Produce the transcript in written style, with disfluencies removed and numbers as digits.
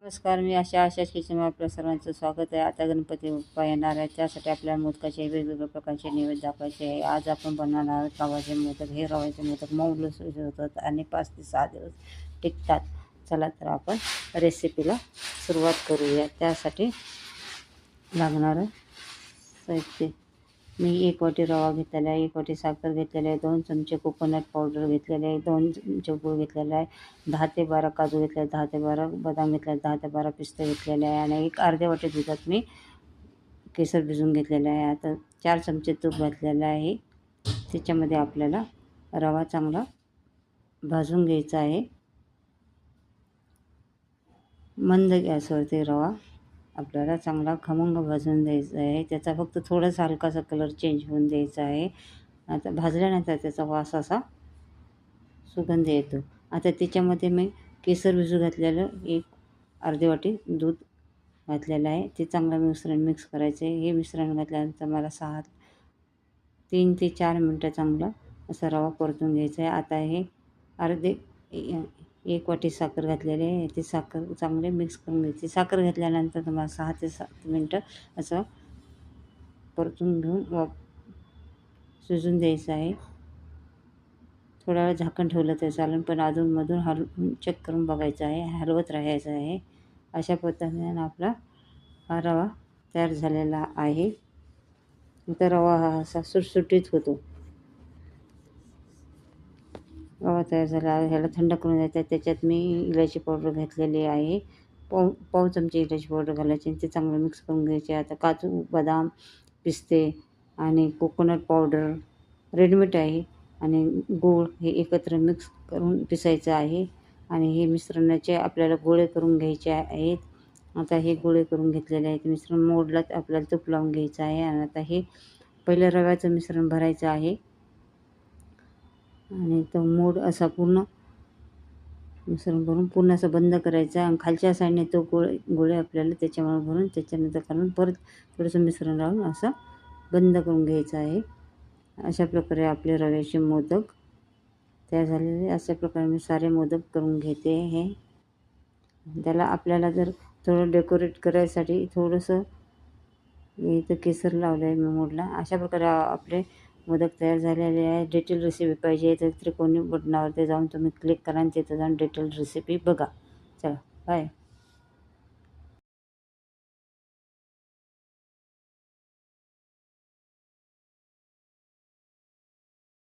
नमस्कार, मी आशाच किचनमध्ये आपल्या सर्वांचं स्वागत आहे. आता गणपती बाप्पा येणार आहे, त्यासाठी आपल्याला मोदकाचे वेगवेगळ्या प्रकारचे नैवेद्य दाखवायचे आहे. आज आपण बनवणार आहोत रवाचे मोदक. हे रवाचे मोदक मऊ लुसलुशीत होतात आणि 5 ते 6 दिवस टिकतात. चला तर आपण रेसिपीला सुरुवात करूया. त्यासाठी लागणारं साहित्य: मी 1 वाटी रवा घेतलेला आहे, 1 वाटी साखर घेतलेली आहे, 2 चमचे कोकोनट पावडर घेतलेले आहे, 2 चमचे गूळ घेतलेला आहे, 10 ते 12 काजू घेतले, 10 ते 12 बदाम घेतले, 10 ते 12 पिस्ते घेतलेले आहे आणि एक अर्ध्या वाटी दुधात मी केसर भिजवून घेतलेलं आहे. आता 4 चमचे तूप घातलेलं आहे. त्याच्यामध्ये आपल्याला रवा चांगला भाजून घ्यायचा आहे. मंद गॅसवरती रवा आपल्याला चांगला खमंग भाजून द्यायचा आहे. त्याचा फक्त थोडासा हलकासा कलर चेंज होऊन द्यायचा आहे. आता भाजल्यानंतर त्याचा वास असा सुगंध येतो. आता त्याच्यामध्ये मी केसर भिजू घातलेलं अर्धी वाटी दूध घातलेलं आहे. ते चांगलं मिश्रण मिक्स करायचं आहे. हे मिश्रण घातल्यानंतर मला 3 ते 4 मिनटं चांगला असा रवा परतून घ्यायचा आहे. आता हे अर्धे 1 वाटी साखर घातलेली आहे. ती साखर चांगले मिक्स करून घ्यायची. साखर घातल्यानंतर तुम्हाला 6 ते 7 मिनटं असं परतून घेऊन शिजून द्यायचं आहे. थोडा वेळ झाकण ठेवलं तर चालेल, पण अधूनमधून चेक करून बघायचं आहे, हलवत राहायचं आहे. अशा पद्धतीने आपला हा रवा तयार झालेला आहे. तर रवा हा असा सुटसुटीत होतो. रवा तयार झाला आहे. ह्याला थंड करून द्यायचा. त्याच्यात मी इलायची पावडर घातलेली आहे. पाव चमचे इलायची पावडर घालायची आणि ते चांगलं मिक्स करून घ्यायचे. आता काजू, बदाम, पिस्ते आणि कोकोनट पावडर रेडीमेड आहे आणि गूळ हे एकत्र मिक्स करून पिसायचं आहे आणि हे मिश्रणाचे आपल्याला गोळे करून घ्यायचे आहेत. आता हे गोळे करून घेतलेले आहेत. मिश्रण मोडला आपल्याला तूप लावून घ्यायचं आहे आणि आता हे पहिलं रव्याचं मिश्रण भरायचं आहे आणि तो मोड असा पूर्ण मिश्रण भरून पूर्ण असं बंद करायचं आणि खालच्या साईडने तो गोळे आपल्याला त्याच्यामुळे भरून त्याच्यानंतर घालून परत थोडंसं मिश्रण लावून असं बंद करून घ्यायचं आहे. अशा प्रकारे आपले रव्याचे मोदक तयार झालेले. अशा प्रकारे मी सारे मोदक करून घेते. हे त्याला आपल्याला जर थोडं डेकोरेट करायसाठी थोडंसं इथं केसर लावलं आहे मी मोडला. अशा प्रकारे आपले मोदक तयार झालेले आहे. डिटेल रेसिपी पाहिजे तर त्रिकोणी बटनावरती जाऊन तुम्ही क्लिक करा आणि तिथं जाऊन डिटेल रेसिपी बघा. चला बाय.